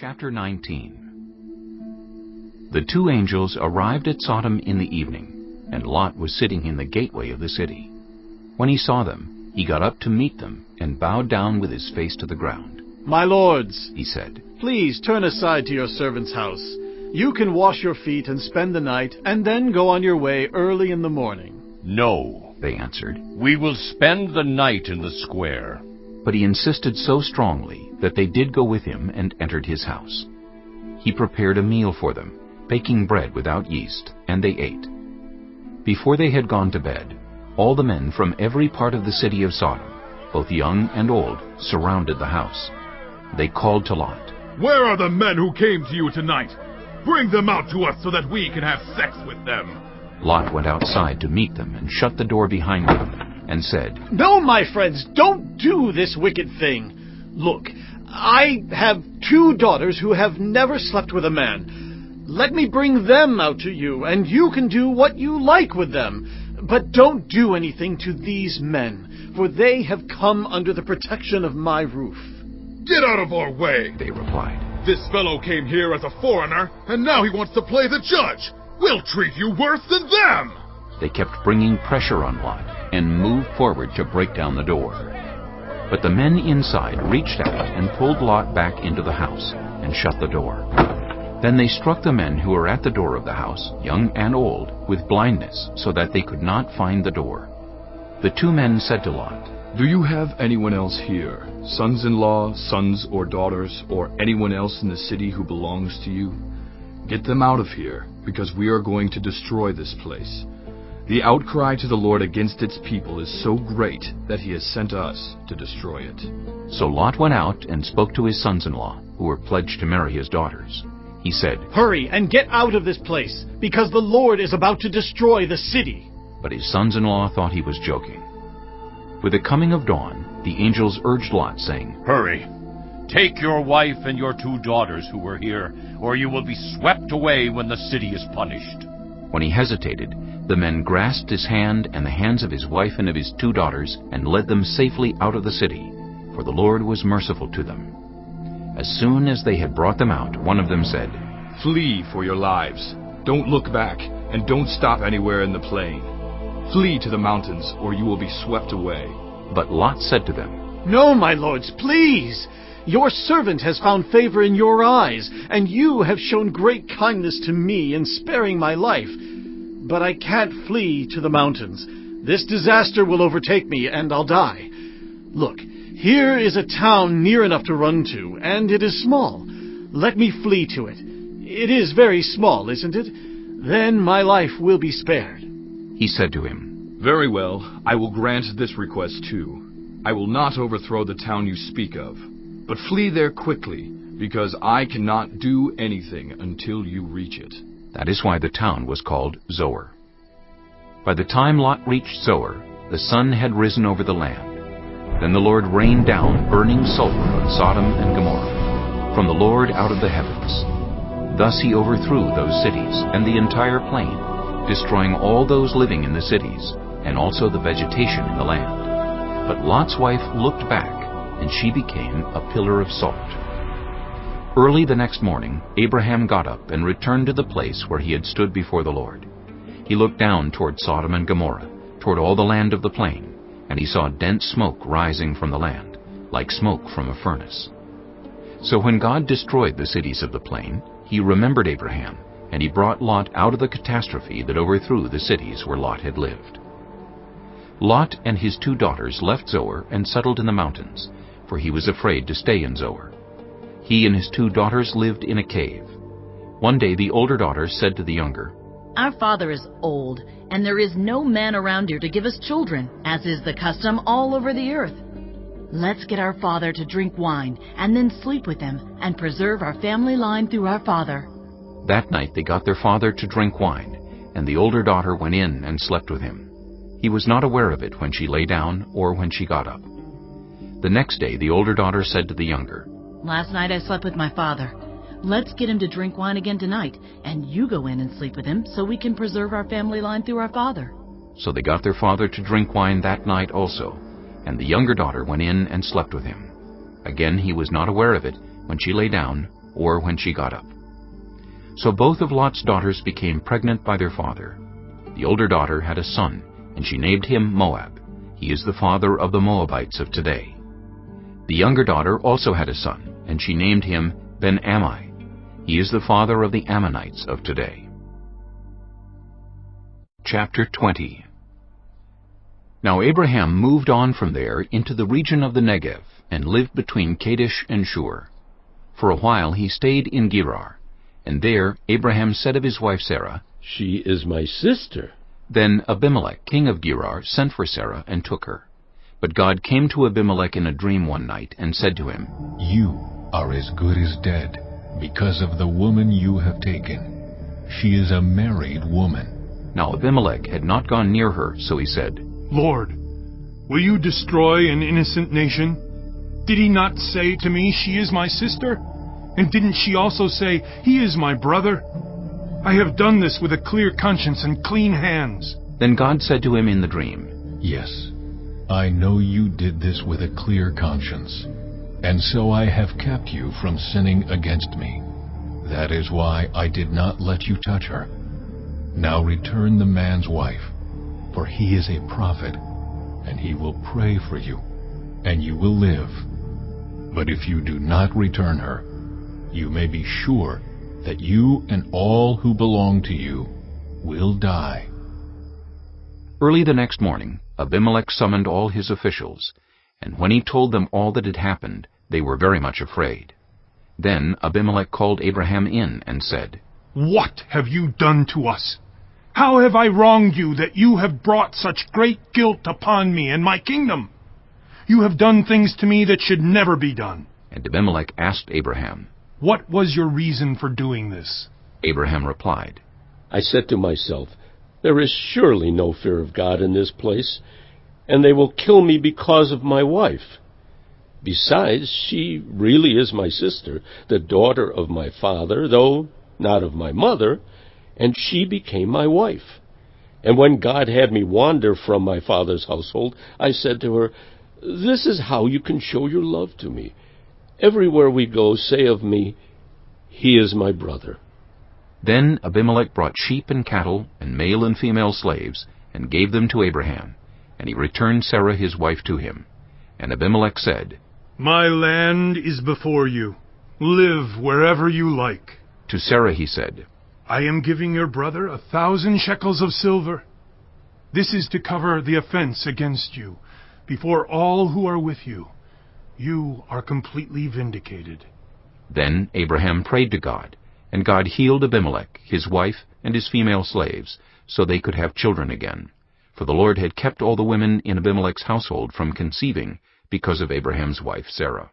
Chapter 19. The two angels arrived at Sodom in the evening, and Lot was sitting in the gateway of the city. When he saw them, he got up to meet them and bowed down with his face to the ground. "My lords," he said, "please turn aside to your servant's house. You can wash your feet and spend the night, and then go on your way early in the morning." "No," they answered. "We will spend the night in the square." But he insisted so strongly that they did go with him and entered his house. He prepared a meal for them, baking bread without yeast, and they ate. Before they had gone to bed, all the men from every part of the city of Sodom, both young and old, surrounded the house. They called to Lot, "Where are the men who came to you tonight? Bring them out to us so that we can have sex with them." Lot went outside to meet them and shut the door behind him and said, "No, my friends, don't do this wicked thing. Look, I have 2 daughters who have never slept with a man. Let me bring them out to you, and you can do what you like with them. But don't do anything to these men, for they have come under the protection of my roof." "Get out of our way," they replied. "This fellow came here as a foreigner, and now he wants to play the judge. We'll treat you worse than them." They kept bringing pressure on Lot and moved forward to break down the door. But the men inside reached out and pulled Lot back into the house and shut the door. Then they struck the men who were at the door of the house, young and old, with blindness, so that they could not find the door. The 2 men said to Lot, "Do you have anyone else here, sons-in-law, sons or daughters, or anyone else in the city who belongs to you? Get them out of here, because we are going to destroy this place. The outcry to the Lord against its people is so great that he has sent us to destroy it." So Lot went out and spoke to his sons-in-law, who were pledged to marry his daughters. He said, "Hurry and get out of this place, because the Lord is about to destroy the city." But his sons-in-law thought he was joking. With the coming of dawn, the angels urged Lot, saying, "Hurry, take your wife and your 2 daughters who were here, or you will be swept away when the city is punished." When he hesitated, the men grasped his hand and the hands of his wife and of his 2 daughters and led them safely out of the city, for the Lord was merciful to them. As soon as they had brought them out, one of them said, "Flee for your lives. Don't look back, and don't stop anywhere in the plain. Flee to the mountains, or you will be swept away." But Lot said to them, "No, my lords, please. Your servant has found favor in your eyes, and you have shown great kindness to me in sparing my life. But I can't flee to the mountains. This disaster will overtake me, and I'll die. Look, here is a town near enough to run to, and it is small. Let me flee to it. It is very small, isn't it? Then my life will be spared." He said to him, "Very well, I will grant this request too. I will not overthrow the town you speak of, but flee there quickly, because I cannot do anything until you reach it." That is why the town was called Zoar. By the time Lot reached Zoar, the sun had risen over the land. Then the Lord rained down burning sulfur on Sodom and Gomorrah, from the Lord out of the heavens. Thus he overthrew those cities and the entire plain, destroying all those living in the cities, and also the vegetation in the land. But Lot's wife looked back, and she became a pillar of salt. Early the next morning, Abraham got up and returned to the place where he had stood before the Lord. He looked down toward Sodom and Gomorrah, toward all the land of the plain, and he saw dense smoke rising from the land, like smoke from a furnace. So when God destroyed the cities of the plain, he remembered Abraham, and he brought Lot out of the catastrophe that overthrew the cities where Lot had lived. Lot and his 2 daughters left Zoar and settled in the mountains, for he was afraid to stay in Zoar. He and his 2 daughters lived in a cave. One day the older daughter said to the younger, "Our father is old, and there is no man around here to give us children, as is the custom all over the earth. Let's get our father to drink wine, and then sleep with him, and preserve our family line through our father." That night they got their father to drink wine, and the older daughter went in and slept with him. He was not aware of it when she lay down or when she got up. The next day the older daughter said to the younger, "Last night I slept with my father. Let's get him to drink wine again tonight, and you go in and sleep with him so we can preserve our family line through our father." So they got their father to drink wine that night also, and the younger daughter went in and slept with him. Again he was not aware of it when she lay down or when she got up. So both of Lot's daughters became pregnant by their father. The older daughter had a son, and she named him Moab. He is the father of the Moabites of today. The younger daughter also had a son, and she named him Ben-Ammi. He is the father of the Ammonites of today. Chapter 20. Now Abraham moved on from there into the region of the Negev, and lived between Kadesh and Shur. For a while he stayed in Gerar, and there Abraham said of his wife Sarah, "She is my sister." Then Abimelek, king of Gerar, sent for Sarah and took her. But God came to Abimelek in a dream one night and said to him, "You are as good as dead, because of the woman you have taken. She is a married woman." Now Abimelek had not gone near her, so he said, "Lord, will you destroy an innocent nation? Did he not say to me, 'She is my sister'? And didn't she also say, 'He is my brother'? I have done this with a clear conscience and clean hands." Then God said to him in the dream, "Yes, I know you did this with a clear conscience, and so I have kept you from sinning against me. That is why I did not let you touch her. Now return the man's wife, for he is a prophet, and he will pray for you, and you will live. But if you do not return her, you may be sure that you and all who belong to you will die." Early the next morning, Abimelek summoned all his officials, and when he told them all that had happened, they were very much afraid. Then Abimelek called Abraham in and said, "What have you done to us? How have I wronged you that you have brought such great guilt upon me and my kingdom? You have done things to me that should never be done." And Abimelek asked Abraham, "What was your reason for doing this?" Abraham replied, I said to myself, "There is surely no fear of God in this place, and they will kill me because of my wife. Besides, she really is my sister, the daughter of my father, though not of my mother, and she became my wife. And when God had me wander from my father's household, I said to her, 'This is how you can show your love to me. Everywhere we go, say of me, "He is my brother."'" Then Abimelek brought sheep and cattle and male and female slaves, and gave them to Abraham, and he returned Sarah his wife to him. And Abimelek said, "My land is before you. Live wherever you like." To Sarah he said, "I am giving your brother 1,000 shekels of silver. This is to cover the offense against you before all who are with you. You are completely vindicated." Then Abraham prayed to God, and God healed Abimelek, his wife, and his female slaves, so they could have children again. For the Lord had kept all the women in Abimelek's household from conceiving because of Abraham's wife Sarah.